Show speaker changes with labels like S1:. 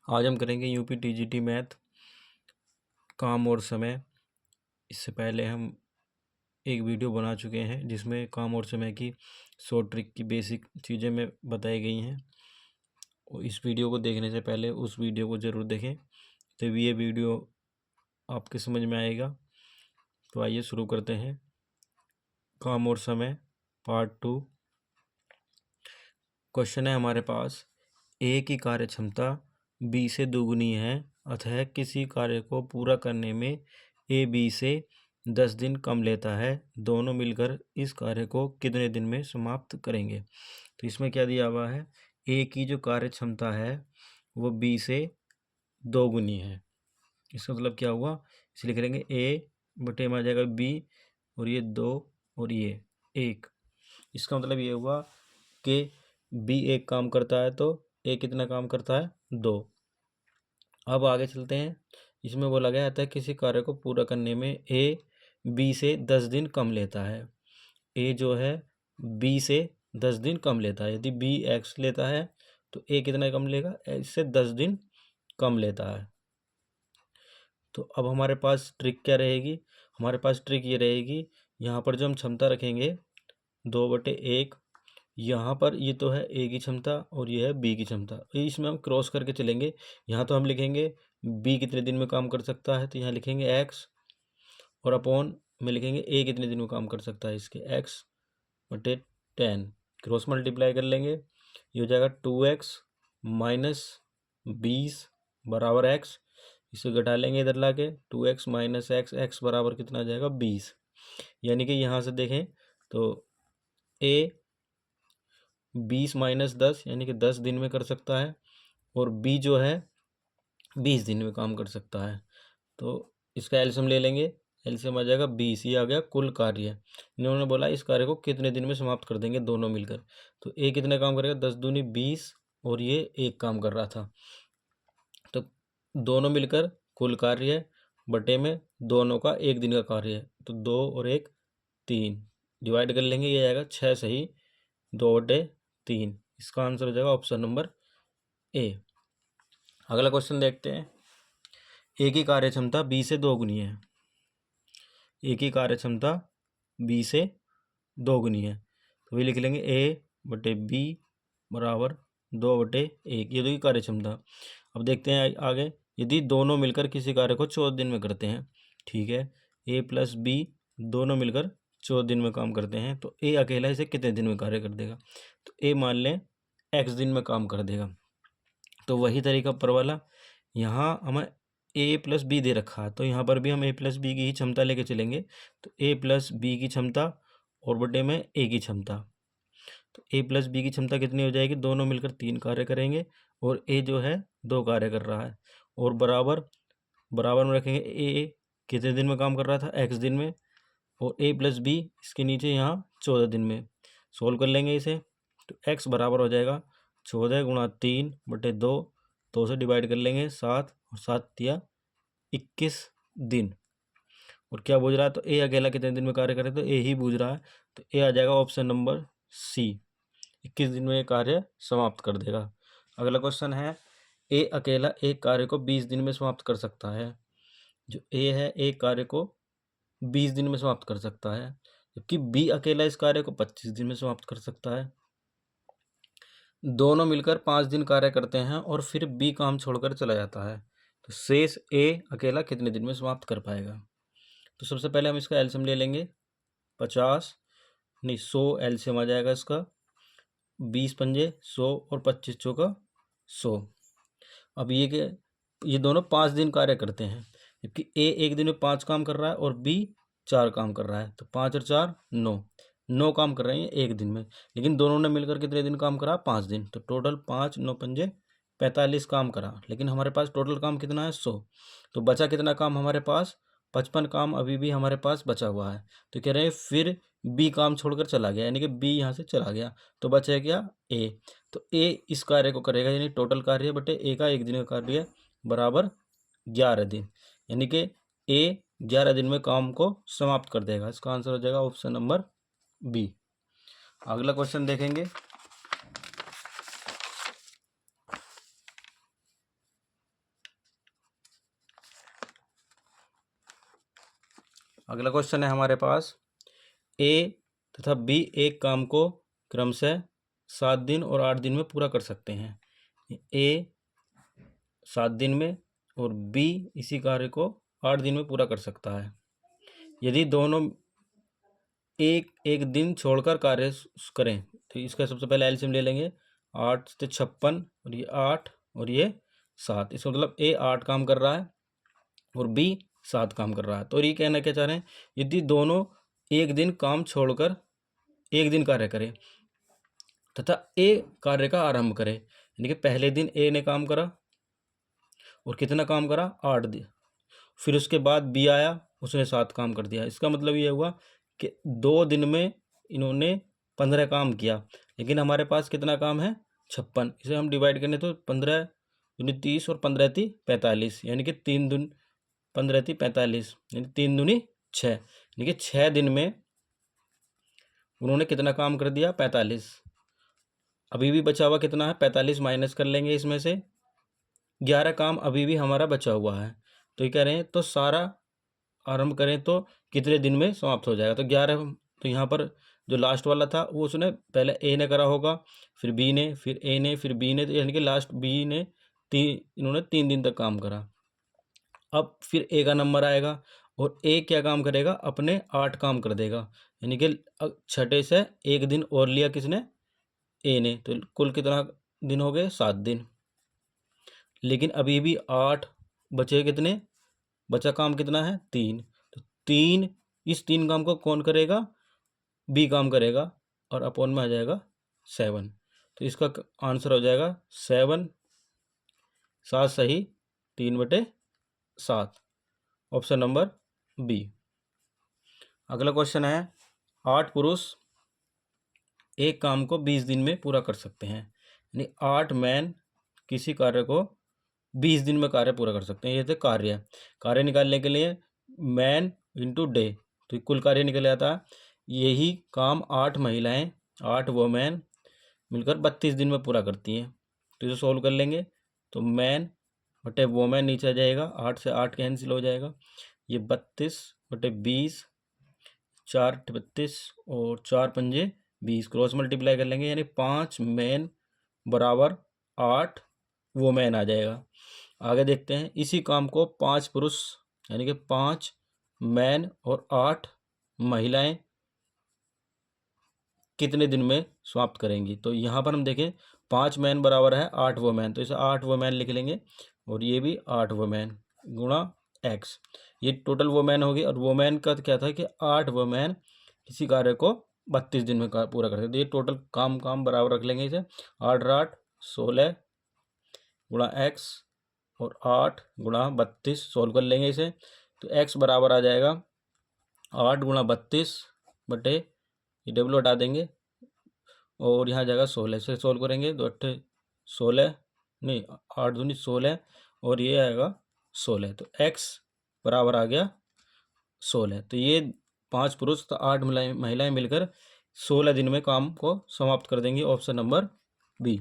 S1: आज हम करेंगे यूपी टीजीटी मैथ काम और समय। इससे पहले हम एक वीडियो बना चुके हैं जिसमें काम और समय की शॉर्ट ट्रिक की बेसिक चीज़ें में बताई गई हैं। और इस वीडियो को देखने से पहले उस वीडियो को ज़रूर देखें, तभी ये वीडियो आपके समझ में आएगा। तो आइए शुरू करते हैं। काम और समय पार्ट 2। क्वेश्चन है हमारे पास, ए की कार्य क्षमता बी से दोगुनी है, अतः किसी कार्य को पूरा करने में ए बी से 10 दिन कम लेता है। दोनों मिलकर इस कार्य को कितने दिन में समाप्त करेंगे। तो इसमें क्या दिया हुआ है, ए की जो कार्य क्षमता है वो बी से दोगुनी है। इसका मतलब क्या हुआ, इसलिए करेंगे ए बटे में आ जाएगा बी, और ये 2 और ये 1। इसका मतलब ये हुआ कि बी एक काम करता है तो ए कितना काम करता है, 2। अब आगे चलते हैं। इसमें बोला गया था किसी कार्य को पूरा करने में ए बी से 10 दिन कम लेता है। ए जो है बी से 10 दिन कम लेता है। यदि बी एक्स लेता है तो ए कितना कम लेगा, इससे 10 दिन कम लेता है। तो अब हमारे पास ट्रिक क्या रहेगी, हमारे पास ट्रिक ये रहेगी, यहाँ पर जो हम क्षमता रखेंगे 2/1, यहाँ पर ये तो है ए की क्षमता और ये है बी की क्षमता, तो इसमें हम क्रॉस करके चलेंगे। यहाँ तो हम लिखेंगे बी कितने दिन में काम कर सकता है, तो यहाँ लिखेंगे एक्स, और अपॉन में लिखेंगे ए कितने दिन में काम कर सकता है, इसके एक्स बटे 10। क्रॉस मल्टीप्लाई कर लेंगे, ये हो जाएगा 2x माइनस 20 बराबर एक्स। इसे घटा लेंगे इधर लाके, 2x माइनस एक्स, एक्स बराबर कितना आ जाएगा 20। यानी कि यहाँ से देखें तो ए 20 माइनस 10 यानी कि 10 दिन में कर सकता है, और बी जो है 20 दिन में काम कर सकता है। तो इसका एलसीएम ले लेंगे, एलसीएम आ जाएगा 20। ये आ गया कुल कार्य। इन्होंने बोला इस कार्य को कितने दिन में समाप्त कर देंगे दोनों मिलकर। तो ए कितने काम करेगा, 10 दूनी 20, और ये एक काम कर रहा था। तो दोनों मिलकर कुल कार्य है, बटे में दोनों का एक दिन का कार्य है, तो 2 और 1 3 डिवाइड कर लेंगे, ये आएगा 6 सही 2/3। इसका आंसर हो जाएगा ऑप्शन नंबर ए। अगला क्वेश्चन देखते हैं। ए की कार्य क्षमता बी से दोगुनी है। ए की कार्य क्षमता बी से दोगुनी है, तो वही लिख लेंगे ए बटे बी बराबर 2/1, ये दोनों की कार्य क्षमता। अब देखते हैं आगे, यदि दोनों मिलकर किसी कार्य को 14 दिन में करते हैं, ठीक है, ए प्लस बी दोनों मिलकर 14 दिन में काम करते हैं, तो ए अकेला इसे कितने दिन में कार्य कर देगा। तो ए मान लें एक्स दिन में काम कर देगा। तो वही तरीका ऊपर वाला, यहाँ हमें ए प्लस बी दे रखा है, तो यहाँ पर भी हम ए प्लस बी की ही क्षमता लेके चलेंगे। तो ए प्लस बी की क्षमता और बटे में ए की क्षमता, तो ए प्लस बी की क्षमता कितनी हो जाएगी, दोनों मिलकर 3 कार्य करेंगे, और ए जो है 2 कार्य कर रहा है, और बराबर बराबर में रखेंगे ए कितने दिन में काम कर रहा था, एक्स दिन में, और ए प्लस बी इसके नीचे यहाँ 14 दिन में। सोल्व कर लेंगे इसे, तो एक्स बराबर हो जाएगा 14 गुणा 3 बटे 2, 2 से डिवाइड कर लेंगे 7, और 7 दिया 21 दिन। और क्या पूछ रहा है, तो ए अकेला कितने दिन में कार्य करे, तो ए ही पूछ रहा है, तो ए आ जाएगा ऑप्शन नंबर सी, 21 दिन में ये कार्य समाप्त कर देगा। अगला क्वेश्चन है, ए अकेला एक कार्य को 20 दिन में समाप्त कर सकता है। जो ए है एक कार्य को 20 दिन में समाप्त कर सकता है, जबकि बी अकेला इस कार्य को 25 दिन में समाप्त कर सकता है। दोनों मिलकर 5 दिन कार्य करते हैं और फिर बी काम छोड़कर चला जाता है, तो शेष ए अकेला कितने दिन में समाप्त कर पाएगा। तो सबसे पहले हम इसका एलसीएम ले लेंगे, 50 नहीं 100 एलसीएम आ जाएगा इसका, 20 पंजे 100 और 25 चौका 100। अब ये दोनों 5 दिन कार्य करते हैं, जबकि ए एक दिन में 5 काम कर रहा है और बी 4 काम कर रहा है, तो 5 और 4 9 काम कर रहे हैं एक दिन में। लेकिन दोनों ने मिलकर कितने दिन काम करा, 5 दिन, तो टोटल 5 9 पंजे 45 काम करा। लेकिन हमारे पास टोटल काम कितना है, 100। तो बचा कितना काम हमारे पास, 55 काम अभी भी हमारे पास बचा हुआ है। तो कह रहे हैं फिर बी काम छोड़कर चला गया, यानी कि बी यहाँ से चला गया, तो बचा क्या ए। तो ए इस कार्य को करेगा, यानी टोटल कार्य बटे ए का एक दिन का कार्य बराबर 11 दिन, यानी कि ए 11 दिन में काम को समाप्त कर देगा। इसका आंसर हो जाएगा ऑप्शन नंबर बी। अगला क्वेश्चन देखेंगे। अगला क्वेश्चन है हमारे पास, ए तथा बी एक काम को क्रमशः 7 दिन और 8 दिन में पूरा कर सकते हैं। ए 7 दिन में और बी इसी कार्य को 8 दिन में पूरा कर सकता है। यदि दोनों एक एक दिन छोड़कर कार्य करें तो इसका सबसे पहले एलसीएम ले लेंगे। 8 से 56 और ये 8 और ये 7। इसका मतलब ए 8 काम कर रहा है और बी 7 काम कर रहा है। तो ये कहना क्या चाह रहे हैं, यदि दोनों एक दिन काम छोड़कर एक दिन कार्य करें तथा ए कार्य का आरंभ करे, यानी कि पहले दिन ए ने काम करा और कितना काम करा, 8 दिन। फिर उसके बाद बी आया, उसने 7 काम कर दिया। इसका मतलब ये हुआ कि 2 दिन में इन्होंने 15 काम किया, लेकिन हमारे पास कितना काम है, 56। इसे हम डिवाइड करें तो 15 दूनी 30 और 15 ती 45, यानी कि 3 दूनी 15 ती 45, यानी 3 दूनी 6, यानी कि 6 दिन में उन्होंने कितना काम कर दिया, 45। अभी भी बचा हुआ कितना है, 45 माइनस कर लेंगे इसमें से, 11 काम अभी भी हमारा बचा हुआ है। तो ये कह रहे हैं तो सारा आरंभ करें तो कितने दिन में समाप्त हो जाएगा। तो 11, तो यहाँ पर जो लास्ट वाला था वो उसने पहले ए ने करा होगा, फिर बी ने, फिर ए ने, फिर बी ने, तो यानी कि लास्ट बी ने इन्होंने 3 दिन तक काम करा। अब फिर ए का नंबर आएगा और ए क्या काम करेगा, अपने 8 काम कर देगा, यानी कि छठे से एक दिन और लिया किसने, ए ने। तो कुल कितना दिन हो गए, 7 दिन। लेकिन अभी भी 8 बचे, कितने बचा काम कितना है, 3। तो 3, इस 3 काम को कौन करेगा, बी काम करेगा, और अपॉन में आ जाएगा 7। तो इसका आंसर हो जाएगा 7, 7 सही 3/7, ऑप्शन नंबर बी। अगला क्वेश्चन है, 8 पुरुष एक काम को 20 दिन में पूरा कर सकते हैं, यानी 8 मैन किसी कार्य को 20 दिन में कार्य पूरा कर सकते हैं। ये थे कार्य। कार्य निकालने के लिए मैन इंटू डे, तो कुल कार्य निकल आता है। यही काम 8 महिलाएं, 8 वोमेन मिलकर 32 दिन में पूरा करती हैं। तो इसे सोल्व कर लेंगे तो मैन बटे वोमेन नीचे आ जाएगा, 8 से 8 कैंसिल हो जाएगा, ये 32 बटे 20, 4 32 और 4 पंजे 20, क्रॉस मल्टीप्लाई कर लेंगे, यानी 5 मैन बराबर 8 वोमेन आ जाएगा। आगे देखते हैं, इसी काम को 5 पुरुष यानी कि 5 मैन और 8 महिलाएं कितने दिन में समाप्त करेंगी। तो यहाँ पर हम देखें 5 मैन बराबर है 8 वोमेन, तो इसे 8 वोमेन लिख लेंगे और ये भी 8 वोमेन गुणा एक्स, ये टोटल वोमेन होगी। और वोमेन का क्या था कि 8 वोमेन किसी कार्य को 32 दिन में पूरा कर सकते, तो ये टोटल काम बराबर रख लेंगे इसे, 8 8 16 गुणा एक्स और 8 गुणा 32, सोल्व कर लेंगे इसे। तो x बराबर आ जाएगा 8 गुणा 32 बटे, ये डब्ल्यू हटा देंगे और यहाँ जाएगा 16 से सोल्व करेंगे, तो 8 16 नहीं 8 दूनी 16 और ये आएगा 16, तो x बराबर आ गया 16। तो ये 5 पुरुष तो 8 महिलाएं मिलकर 16 दिन में काम को समाप्त कर देंगी, ऑप्शन नंबर बी।